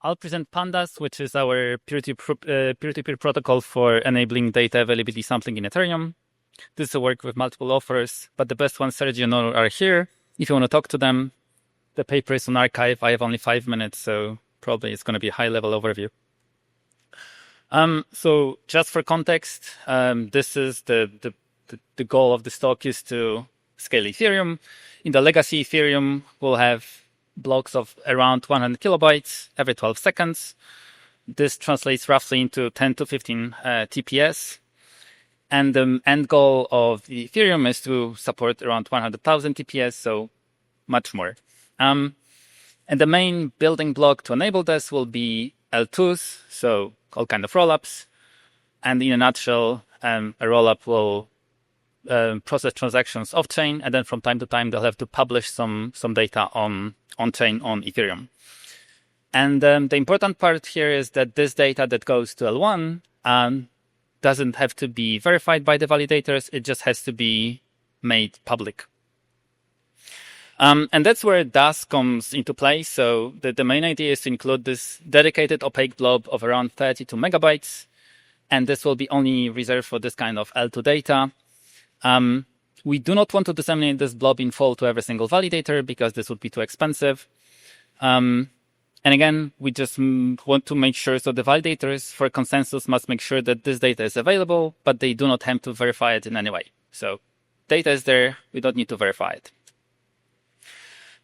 I'll present PANDAS, which is our peer-to-peer protocol for enabling data availability sampling in Ethereum. This is a work with multiple authors, but the best ones, Sergio and Noro, are here. If you want to talk to them, the paper is on archive. I have only 5 minutes, so probably it's going to be a high-level overview. So just for context, this is the goal of this talk is to scale Ethereum. In the legacy Ethereum, we'll have blocks of around 100 kilobytes every 12 seconds. This translates roughly into 10 to 15 TPS. And the end goal of the Ethereum is to support around 100,000 TPS, so much more. And the main building block to enable this will be L2s, so all kind of rollups. And in a nutshell, a rollup will process transactions off-chain, and then from time to time, they'll have to publish some data on-chain on Ethereum. And the important part here is that this data that goes to L1 doesn't have to be verified by the validators. It just has to be made public. And that's where DAS comes into play. So the main idea is to include this dedicated opaque blob of around 32 megabytes. And this will be only reserved for this kind of L2 data. We do not want to disseminate this blob in full to every single validator because this would be too expensive. And again, we just want to make sure, so the validators for consensus must make sure that this data is available, but they do not have to verify it in any way. So data is there, we don't need to verify it.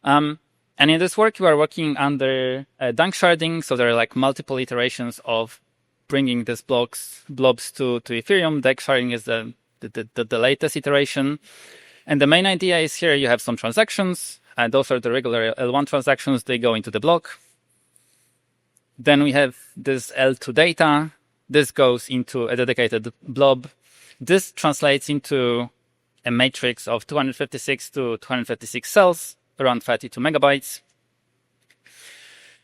And in this work, we are working under dunk sharding. So there are like multiple iterations of bringing these blobs to Ethereum. Dunk sharding is the latest iteration. And the main idea is here you have some transactions. And those are the regular L1 transactions. They go into the block. Then we have this L2 data. This goes into a dedicated blob. This translates into a matrix of 256 to 256 cells, around 32 megabytes.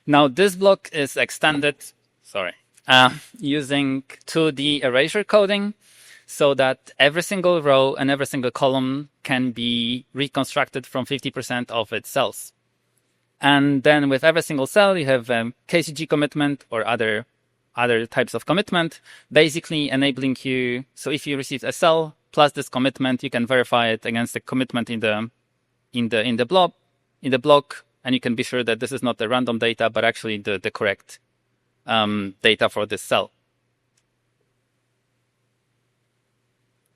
Now this block is extended, using 2D erasure coding, so that every single row and every single column can be reconstructed from 50% of its cells. And then with every single cell, you have KCG commitment or other types of commitment, basically enabling you. So if you receive a cell plus this commitment, you can verify it against the commitment in the block, and you can be sure that this is not the random data, but actually the correct data for this cell.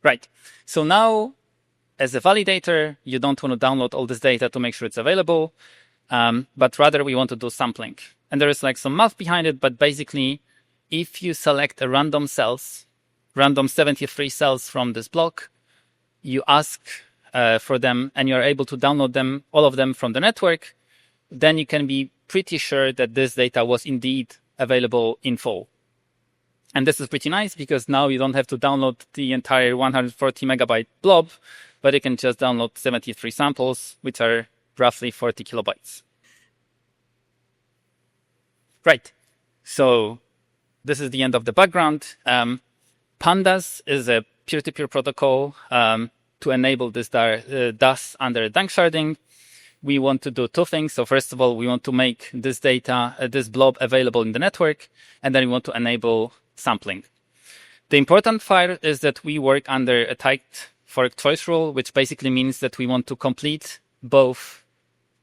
Right. So now, as a validator, you don't want to download all this data to make sure it's available, but rather we want to do sampling. And there is like some math behind it, but basically, if you select a random 73 cells from this block, you ask for them, and you're able to download them, all of them from the network, then you can be pretty sure that this data was indeed available in full. And this is pretty nice because now you don't have to download the entire 140 megabyte blob, but you can just download 73 samples, which are roughly 40 kilobytes. Right. So this is the end of the background. PANDAS is a peer-to-peer protocol to enable this DAS under dunk sharding. We want to do two things. So first of all, we want to make this data, this blob available in the network, and then we want to enable sampling. The important part is that we work under a tight fork choice rule, which basically means that we want to complete both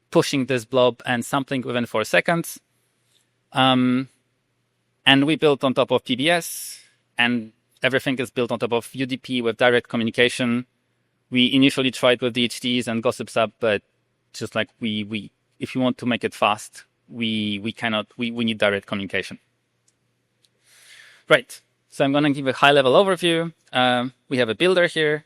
pushing this blob and sampling within 4 seconds. And we built on top of PBS, and everything is built on top of UDP with direct communication. We initially tried with DHTs and Gossip Sub, but just like we if you want to make it fast, we need direct communication. Right. So I'm going to give a high-level overview. We have a builder here.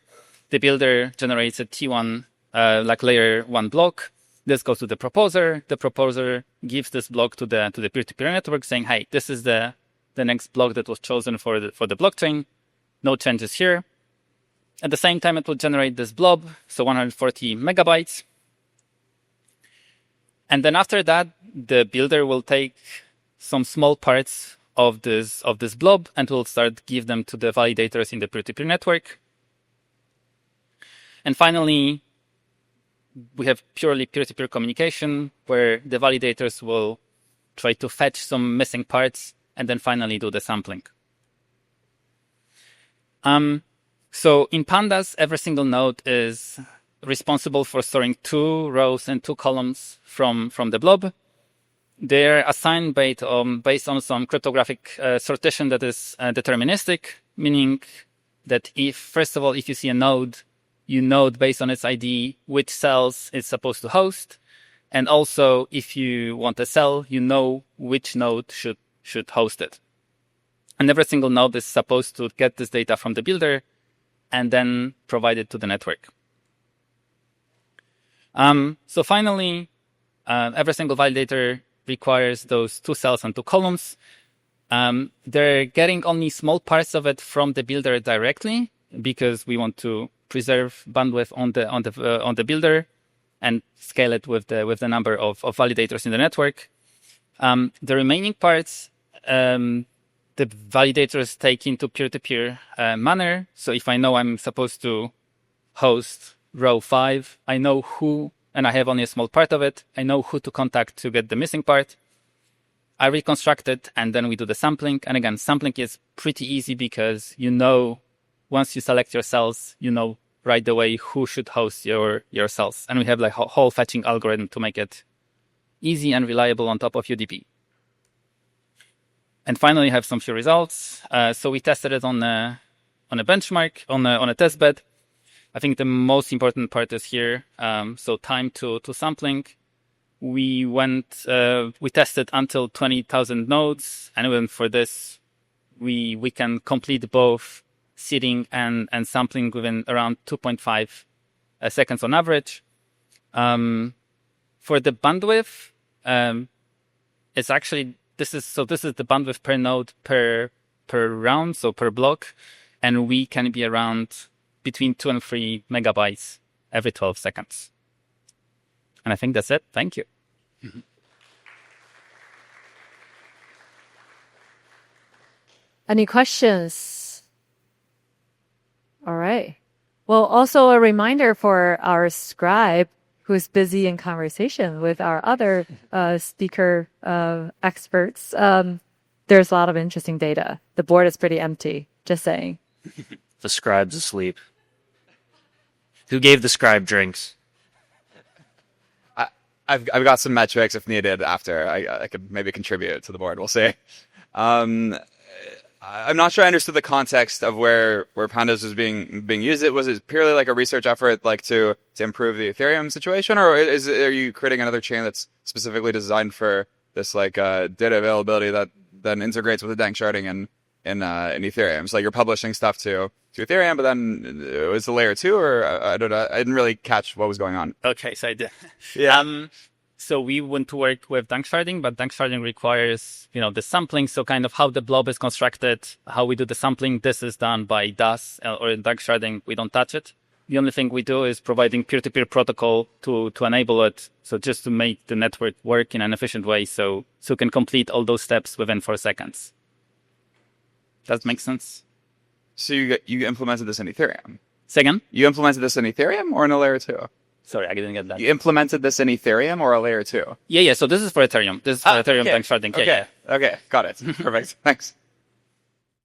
The builder generates a T1, like layer 1 block. This goes to the proposer. The proposer gives this block to the peer-to-peer network, saying, "Hey, this is the next block that was chosen for the blockchain. No changes here." At the same time, it will generate this blob, so 140 megabytes. And then after that, the builder will take some small parts of this blob and will start give them to the validators in the peer-to-peer network. And finally, we have purely peer-to-peer communication where the validators will try to fetch some missing parts, and then finally do the sampling. So in Pandas, every single node is responsible for storing 2 rows and 2 columns from the blob. They're assigned based on some cryptographic sortition that is deterministic, meaning that first of all, if you see a node, you know based on its ID which cells it's supposed to host. And also, if you want a cell, you know which node should host it. And every single node is supposed to get this data from the builder and then provide it to the network. So finally, every single validator requires those 2 cells and 2 columns. They're getting only small parts of it from the builder directly because we want to preserve bandwidth on the builder and scale it with the number of validators in the network. The remaining parts, the validators take into peer-to-peer manner. So if I know I'm supposed to host row 5, I know who, and I have only a small part of it, I know who to contact to get the missing part. I reconstruct it, and then we do the sampling. And again, sampling is pretty easy because once you select your cells, you know right away who should host your cells. And we have like a whole fetching algorithm to make it easy and reliable on top of UDP. And finally, have some few results. So we tested it on a benchmark, on a test bed. I think the most important part is here. So time to sampling. We tested until 20,000 nodes. And even for this, we can complete both seeding and sampling within around 2.5 seconds on average. For the bandwidth, it's actually, this is the bandwidth per node per round, so per block. And we can be around between 2 and 3 megabytes every 12 seconds. And I think that's it. Thank you. Any questions? All right. Well, also a reminder for our scribe who's busy in conversation with our other speaker experts. There's a lot of interesting data. The board is pretty empty, just saying. The scribe's asleep. Who gave the scribe drinks? I've got some metrics if needed after. I could maybe contribute to the board. We'll see. I'm not sure I understood the context of where Pandas is being used. Was it purely like a research effort, like to improve the Ethereum situation, or are you creating another chain that's specifically designed for this like data availability that then integrates with the dank sharding in Ethereum? So like you're publishing stuff to Ethereum, but then it was the layer 2, or I don't know. I didn't really catch what was going on. Okay, so I did. Yeah. So we want to work with dank sharding, but dank sharding requires, the sampling. So kind of how the blob is constructed, how we do the sampling, this is done by DAS or in dank sharding. We don't touch it. The only thing we do is providing peer-to-peer protocol to enable it. So just to make the network work in an efficient way, so it can complete all those steps within 4 seconds. Does that make sense? So you implemented this in Ethereum? Say again? You implemented this in Ethereum or in a layer 2? Sorry, I didn't get that. You implemented this in Ethereum or a layer 2? Yeah. So this is for Ethereum. This is for Ethereum dank sharding. Okay. Yeah. Okay. Got it. Perfect. Thanks.